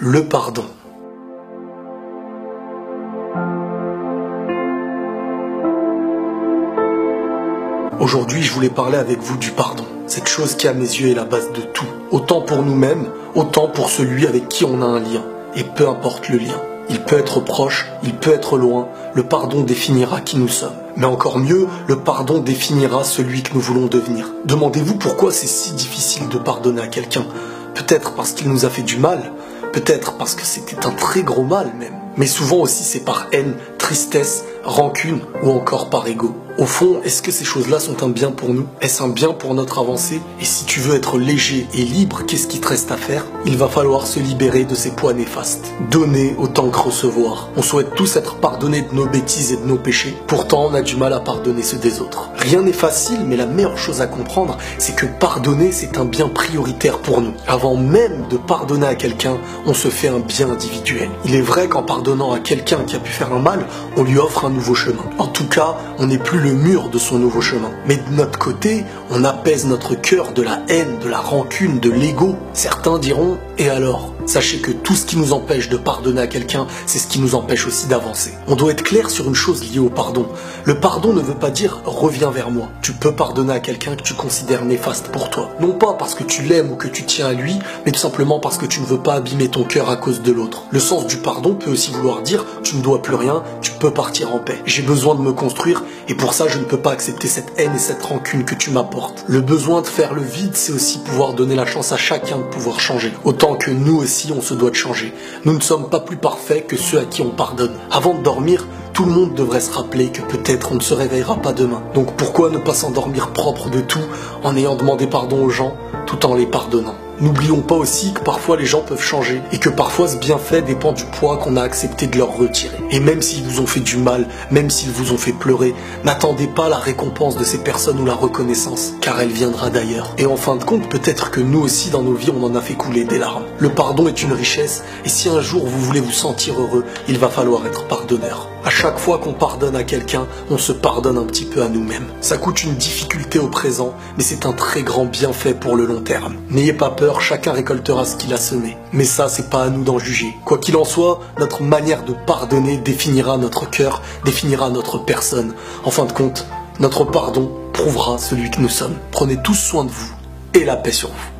le pardon. Aujourd'hui, je voulais parler avec vous du pardon. Cette chose qui, à mes yeux, est la base de tout. Autant pour nous-mêmes, autant pour celui avec qui on a un lien. Et peu importe le lien. Il peut être proche, il peut être loin. Le pardon définira qui nous sommes. Mais encore mieux, le pardon définira celui que nous voulons devenir. Demandez-vous pourquoi c'est si difficile de pardonner à quelqu'un. Peut-être parce qu'il nous a fait du mal. Peut-être parce que c'était un très gros mal même. Mais souvent aussi c'est par haine, tristesse, rancune ou encore par ego. Au fond, est-ce que ces choses-là sont un bien pour nous? Est-ce un bien pour notre avancée? Et si tu veux être léger et libre, qu'est-ce qui te reste à faire? Il va falloir se libérer de ces poids néfastes. Donner autant que recevoir. On souhaite tous être pardonnés de nos bêtises et de nos péchés. Pourtant, on a du mal à pardonner ceux des autres. Rien n'est facile, mais la meilleure chose à comprendre, c'est que pardonner, c'est un bien prioritaire pour nous. Avant même de pardonner à quelqu'un, on se fait un bien individuel. Il est vrai qu'en pardonnant à quelqu'un qui a pu faire un mal, on lui offre un nouveau chemin. En tout cas, on n'est plus le mur de son nouveau chemin. Mais de notre côté, on apaise notre cœur de la haine, de la rancune, de l'ego. Certains diront, et alors? Sachez que tout ce qui nous empêche de pardonner à quelqu'un, c'est ce qui nous empêche aussi d'avancer. On doit être clair sur une chose liée au pardon. Le pardon ne veut pas dire « reviens vers moi ». Tu peux pardonner à quelqu'un que tu considères néfaste pour toi. Non pas parce que tu l'aimes ou que tu tiens à lui, mais tout simplement parce que tu ne veux pas abîmer ton cœur à cause de l'autre. Le sens du pardon peut aussi vouloir dire « tu ne dois plus rien, tu peux partir en paix. J'ai besoin de me construire et pour ça je ne peux pas accepter cette haine et cette rancune que tu m'apportes. » Le besoin de faire le vide, c'est aussi pouvoir donner la chance à chacun de pouvoir changer. Autant que nous aussi, on se doit de changer. Nous ne sommes pas plus parfaits que ceux à qui on pardonne. Avant de dormir, tout le monde devrait se rappeler que peut-être on ne se réveillera pas demain. Donc pourquoi ne pas s'endormir propre de tout en ayant demandé pardon aux gens tout en les pardonnant? N'oublions pas aussi que parfois les gens peuvent changer et que parfois ce bienfait dépend du poids qu'on a accepté de leur retirer. Et même s'ils vous ont fait du mal, même s'ils vous ont fait pleurer, n'attendez pas la récompense de ces personnes ou la reconnaissance, car elle viendra d'ailleurs. Et en fin de compte, peut-être que nous aussi dans nos vies on en a fait couler des larmes. Le pardon est une richesse et si un jour vous voulez vous sentir heureux, il va falloir être pardonneur. À chaque fois qu'on pardonne à quelqu'un, on se pardonne un petit peu à nous-mêmes. Ça coûte une difficulté au présent, mais c'est un très grand bienfait pour le long terme. N'ayez pas peur, chacun récoltera ce qu'il a semé. Mais ça, c'est pas à nous d'en juger. Quoi qu'il en soit, notre manière de pardonner définira notre cœur, définira notre personne. En fin de compte, notre pardon prouvera celui que nous sommes. Prenez tous soin de vous et la paix sur vous.